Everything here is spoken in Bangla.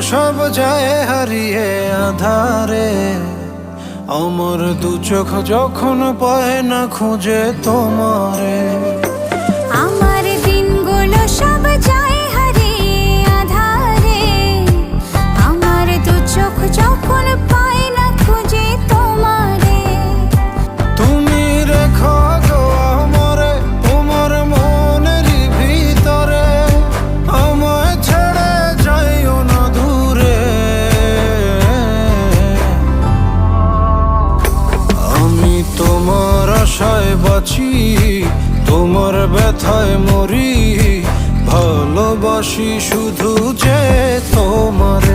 সব যায় হারিয়ে আধারে। আমার দু চোখ যখন পায় না খুঁজে তোমারে। আমার দিনগুলো সব যায় হারিয়ে আঁধারে। আমার দু চোখ যখন পায় না খুঁজে তোমারে। তুমি রেখো গো আমারে তোমার মনেরই ভিতরে, আমায় ছেড়ে যাইও না দূরে। আমি তোমার আশায় বাঁচি, তোমার ব্যথায় মরি, ভালোবাসি শুধু যে তোমার।